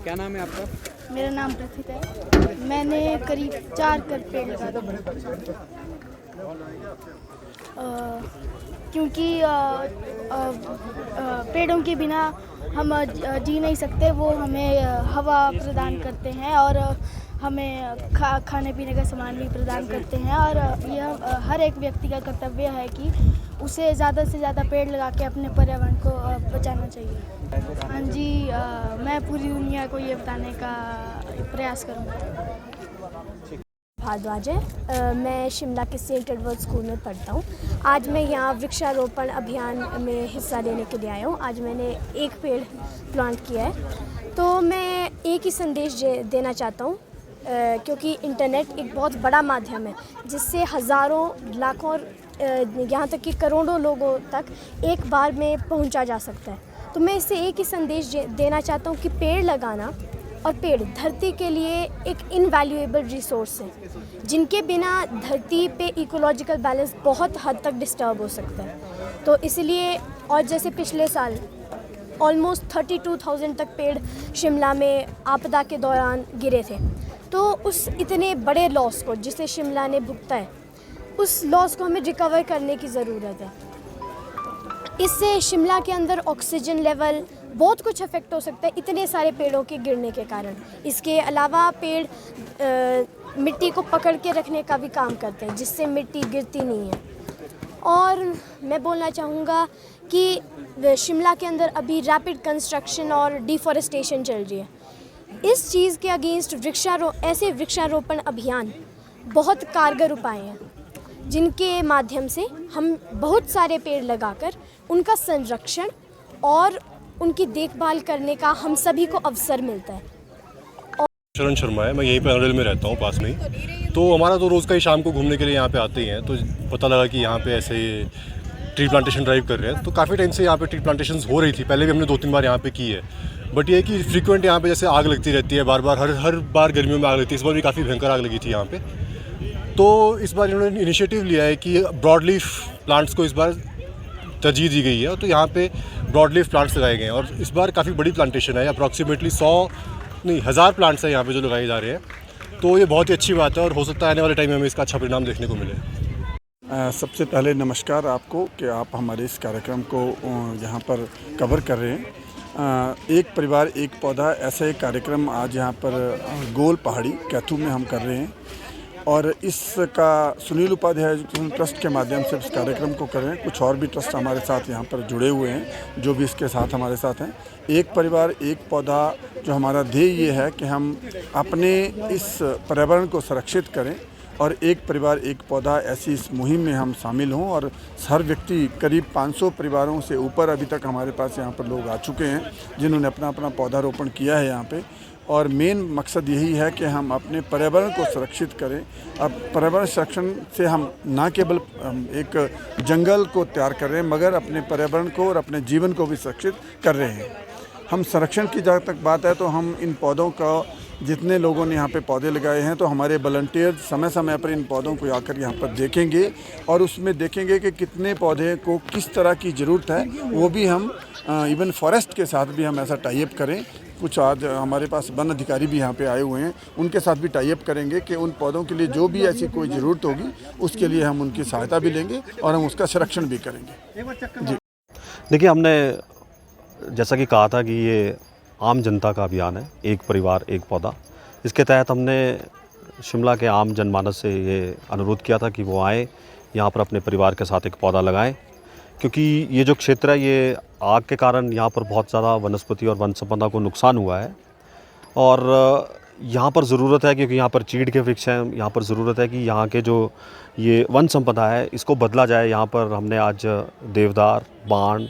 क्या नाम है आपका? मेरा नाम प्रथित है। मैंने करीब 4 पेड़ लगा दिए क्योंकि पेड़ों के बिना हम जी नहीं सकते। वो हमें हवा प्रदान करते हैं और हमें खाने पीने का सामान भी प्रदान करते हैं और यह हर एक व्यक्ति का कर्तव्य है कि उसे ज़्यादा से ज़्यादा पेड़ लगा के अपने पर्यावरण को बचाना चाहिए। हाँ जी, मैं पूरी दुनिया को ये बताने का प्रयास करूँगा। भारद्वाज है। मैं शिमला के सेंट एडवर्ड स्कूल में पढ़ता हूँ। आज मैं यहाँ वृक्षारोपण अभियान में हिस्सा लेने के लिए आया हूँ। आज मैंने एक पेड़ प्लांट किया है। तो मैं एक ही संदेश देना चाहता हूँ क्योंकि इंटरनेट एक बहुत बड़ा माध्यम है जिससे हज़ारों लाखों यहाँ तक कि करोड़ों लोगों तक एक बार में पहुँचा जा सकता है। तो मैं इससे एक ही संदेश देना चाहता हूँ कि पेड़ लगाना और पेड़ धरती के लिए एक इनवैल्यूएबल रिसोर्स है जिनके बिना धरती पे इकोलॉजिकल बैलेंस बहुत हद तक डिस्टर्ब हो सकता है। तो इसलिए और जैसे पिछले साल ऑलमोस्ट 32,000 तक पेड़ शिमला में आपदा के दौरान गिरे थे। तो उस इतने बड़े लॉस को जिसे शिमला ने भुगता है, उस लॉस को हमें रिकवर करने की ज़रूरत है। इससे शिमला के अंदर ऑक्सीजन लेवल बहुत कुछ अफेक्ट हो सकता है इतने सारे पेड़ों के गिरने के कारण। इसके अलावा पेड़ मिट्टी को पकड़ के रखने का भी काम करते हैं जिससे मिट्टी गिरती नहीं है। और मैं बोलना चाहूँगा कि शिमला के अंदर अभी रैपिड कंस्ट्रक्शन और डिफॉरेस्टेशन चल रही है। इस चीज़ के अगेंस्ट ऐसे वृक्षारोपण अभियान बहुत कारगर उपाय हैं जिनके माध्यम से हम बहुत सारे पेड़ लगाकर उनका संरक्षण और उनकी देखभाल करने का हम सभी को अवसर मिलता है। शरण शर्मा है, मैं यहीं पे अरल में रहता हूँ पास में ही। तो हमारा तो रोज़ का ही शाम को घूमने के लिए यहाँ पे आते ही हैं। तो पता लगा कि यहाँ पे ऐसे ट्री प्लांटेशन ड्राइव कर रहे हैं। तो काफ़ी टाइम से यहाँ पे ट्री प्लांटेशन हो रही थी, पहले भी हमने 2-3 बार यहाँ पे की है। बट ये है कि फ्रीक्वेंट यहाँ पे जैसे आग लगती रहती है, बार बार हर बार गर्मियों में आग लगती है। इस बार भी काफ़ी भयंकर आग लगी थी यहाँ पे। तो इस बार इन्होंने इनिशिएटिव लिया है कि ब्रॉड लीफ प्लांट्स को इस बार तरजीह दी गई है। तो यहाँ पे ब्रॉड लीफ प्लांट्स लगाए गए हैं और इस बार काफ़ी बड़ी प्लांटेशन है। अप्रॉक्सीमेटली 1000 प्लांट्स हैं यहाँ पे जो लगाए जा रहे हैं। तो ये बहुत ही अच्छी बात है और हो सकता है आने वाले टाइम में हमें इसका अच्छा परिणाम देखने को मिले। सबसे पहले नमस्कार आपको कि आप हमारे इस कार्यक्रम को यहाँ पर कवर कर रहे हैं। एक परिवार एक पौधा ऐसा एक कार्यक्रम आज यहाँ पर गोल पहाड़ी कैथू में हम कर रहे हैं और इसका सुनील उपाध्याय एजुकेशन ट्रस्ट के माध्यम से इस कार्यक्रम को कर रहे हैं। कुछ और भी ट्रस्ट हमारे साथ यहाँ पर जुड़े हुए हैं जो भी इसके साथ हमारे साथ हैं। एक परिवार एक पौधा जो हमारा ध्येय ये है कि हम अपने इस पर्यावरण को सुरक्षित करें और एक परिवार एक पौधा ऐसी इस मुहिम में हम शामिल हों। और हर व्यक्ति करीब 500 परिवारों से ऊपर अभी तक हमारे पास यहाँ पर लोग आ चुके हैं जिन्होंने अपना अपना पौधारोपण किया है यहाँ पे। और मेन मकसद यही है कि हम अपने पर्यावरण को सुरक्षित करें। अब पर्यावरण संरक्षण से हम न केवल एक जंगल को तैयार कर रहे हैं मगर अपने पर्यावरण को और अपने जीवन को भी सुरक्षित कर रहे हैं। हम संरक्षण की जहाँ तक बात है तो हम इन पौधों का जितने लोगों ने यहाँ पे पौधे लगाए हैं तो हमारे वॉलंटियर समय समय पर इन पौधों को आकर यहाँ पर देखेंगे और उसमें देखेंगे कि कितने पौधे को किस तरह की ज़रूरत है। वो भी हम इवन फॉरेस्ट के साथ भी हम ऐसा टाई अप करें। कुछ आज हमारे पास वन अधिकारी भी यहाँ पे आए हुए हैं, उनके साथ भी टाई अप करेंगे कि उन पौधों के लिए जो भी ऐसी कोई ज़रूरत होगी उसके लिए हम उनकी सहायता भी लेंगे और हम उसका संरक्षण भी करेंगे। जी देखिए, हमने जैसा कि कहा था कि ये आम जनता का अभियान है, एक परिवार एक पौधा। इसके तहत हमने शिमला के आम जनमानस से ये अनुरोध किया था कि वो आए यहाँ पर अपने परिवार के साथ एक पौधा लगाएं, क्योंकि ये जो क्षेत्र है ये आग के कारण यहाँ पर बहुत ज़्यादा वनस्पति और वन संपदा को नुकसान हुआ है। और यहाँ पर ज़रूरत है, क्योंकि यहाँ पर चीड़ के वृक्ष हैं, यहाँ पर ज़रूरत है कि यहाँ के जो ये वन संपदा है इसको बदला जाए। यहाँ पर हमने आज देवदार, बाण,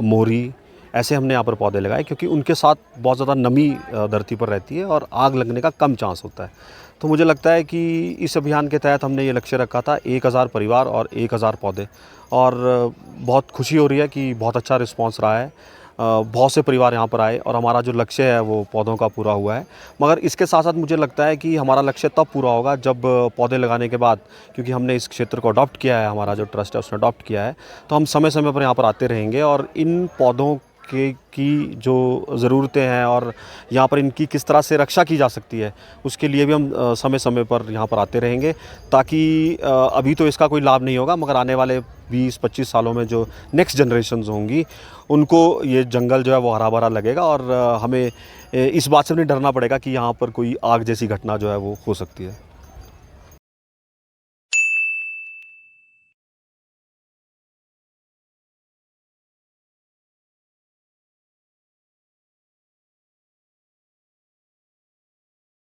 मोरी ऐसे हमने यहाँ पर पौधे लगाए, क्योंकि उनके साथ बहुत ज़्यादा नमी धरती पर रहती है और आग लगने का कम चांस होता है। तो मुझे लगता है कि इस अभियान के तहत हमने ये लक्ष्य रखा था 1000 परिवार और 1000 पौधे, और बहुत खुशी हो रही है कि बहुत अच्छा रिस्पांस रहा है। बहुत से परिवार यहाँ पर आए और हमारा जो लक्ष्य है वो पौधों का पूरा हुआ है। मगर इसके साथ साथ मुझे लगता है कि हमारा लक्ष्य तब पूरा होगा जब पौधे लगाने के बाद, क्योंकि हमने इस क्षेत्र को अडॉप्ट किया है, हमारा जो ट्रस्ट है उसने अडॉप्ट किया है, तो हम समय समय पर यहाँ पर आते रहेंगे और इन पौधों की जो ज़रूरतें हैं और यहाँ पर इनकी किस तरह से रक्षा की जा सकती है, उसके लिए भी हम समय समय पर यहाँ पर आते रहेंगे, ताकि अभी तो इसका कोई लाभ नहीं होगा, मगर आने वाले 20-25 सालों में जो नेक्स्ट जनरेशन्स होंगी उनको ये जंगल जो है वो हरा भरा लगेगा और हमें इस बात से नहीं डरना पड़ेगा कि यहाँ पर कोई आग जैसी घटना जो है वो हो सकती है।